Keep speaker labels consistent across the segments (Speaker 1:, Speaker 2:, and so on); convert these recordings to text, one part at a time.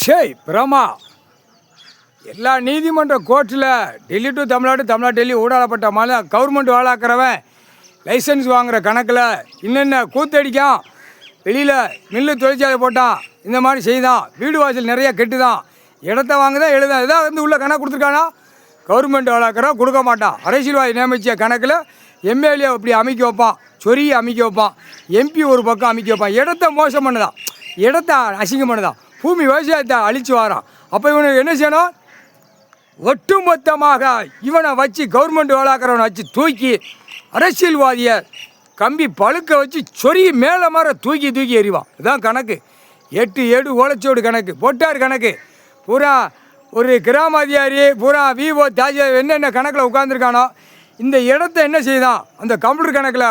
Speaker 1: ஷேய் பிரமா எல்லா நீதிமன்ற கோர்ட்டில் டெல்லி டு தமிழ்நாடு தமிழ்நாடு டெல்லி ஊடாடப்பட்ட மாதிரி கவர்மெண்ட் வேலாக்கிறவன் லைசன்ஸ் வாங்குகிற கணக்கில் இன்னென்ன கூத்தடிக்கான், வெளியில் மில்லு தொழிற்சாலை போட்டான், இந்த மாதிரி செய்தான், வீடு வாசல் நிறைய கெட்டுதான், இடத்த வாங்குதான் எழுதான், எதாவது வந்து உள்ள கணக்கு கொடுத்துருக்கானா? கவர்மெண்ட் வேலாக்கிறவன் கொடுக்க மாட்டான். அரசியல்வாதி நியமித்த கணக்கில் எம்எல்ஏ அப்படி அமைக்க வைப்பான், சொரிய அமைக்க வைப்பான், எம்பி ஒரு பக்கம் அமைக்க வைப்பான். இடத்த மோசம் பண்ணுதான், இடத்த அசிங்கம் பண்ணுதான், பூமி விவசாயத்தை அழித்து வரான். அப்போ இவனுக்கு என்ன செய்யணும்? ஒட்டுமொத்தமாக இவனை வச்சு கவர்மெண்ட் வேலாக்கிறவனை வச்சு தூக்கி அரசியல்வாதியை கம்பி பழுக்க வச்சு சொருகி மேலே மாற தூக்கி தூக்கி எறிவான். இதுதான் கணக்கு. 8 ஓலைச்சோடு கணக்கு போட்டார். கணக்கு பூரா ஒரு கிராம அதிகாரி பூரா விஓ தாஜா என்னென்ன கணக்கில் உட்காந்துருக்கானோ இந்த இடத்த என்ன செய்தான் அந்த கம்ப்யூட்டர் கணக்கில்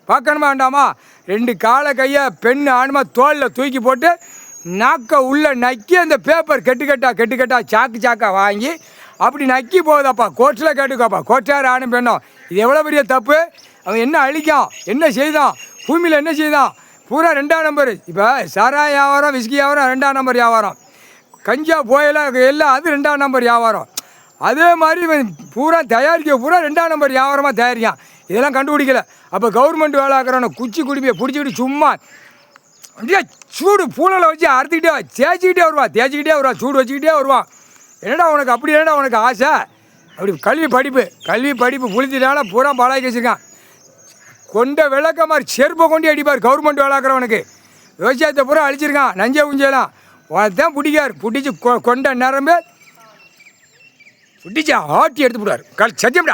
Speaker 1: பார்க்கணுமா வேண்டாமா? 2 காலை கையை பெண் ஆணுமா தோலில் தூக்கி போட்டு நாக்க உள்ள நக்கி அந்த பேப்பர் கெட்டுக்கட்டா சாக்கா வாங்கி அப்படி நக்கி போகுதாப்பா. கோர்ட்டில் கேட்டுக்காப்பா, கோர்ட்டார் ஆணும் பெண்ணும். இது எவ்வளோ பெரிய தப்பு! அவன் என்ன அழிக்கான், என்ன செய்தான், பூமியில் என்ன செய்தான்? பூரா 2ஆம் நம்பர். இப்போ சாராய வியாபாரம், விஸ்கி வியாபாரம் 2ஆம் நம்பர் வியாபாரம், கஞ்சா போயெல்லாம் எல்லாம் அது 2ஆம் நம்பர் வியாபாரம். அதே மாதிரி இவன் பூரா தயாரிக்க பூரா 2ஆம் நம்பர் வியாபாரமாக தயாரிக்கான். இதெல்லாம் கண்டுபிடிக்கல. அப்போ கவர்மெண்ட் வேலாக்கிறவனை குச்சி குடிமையை பிடிச்சிக்கிட்டு சும்மா அப்படியே சூடு பூனலை வச்சு தேய்ச்சிக்கிட்டே வருவான், சூடு வச்சுக்கிட்டே வருவான். என்னடா உனக்கு அப்படி, என்னடா உனக்கு ஆசை? அப்படி கல்வி படிப்பு புளித்தினால பூரா பாலாக்கி வச்சுருக்கான். கொண்ட விளக்க மாதிரி செருப்பை கொண்டு அடிப்பார் கவர்மெண்ட் வேலாக்கிறவனுக்கு. விவசாயத்தை பூரா அழிச்சிருக்கான், நஞ்சை குஞ்செல்லாம் தான் பிடிக்கார். பிடிச்சி கொண்ட நிரம்பு பிடிச்சி ஆட்டி எடுத்து போடுவார். சத்தியம்டா.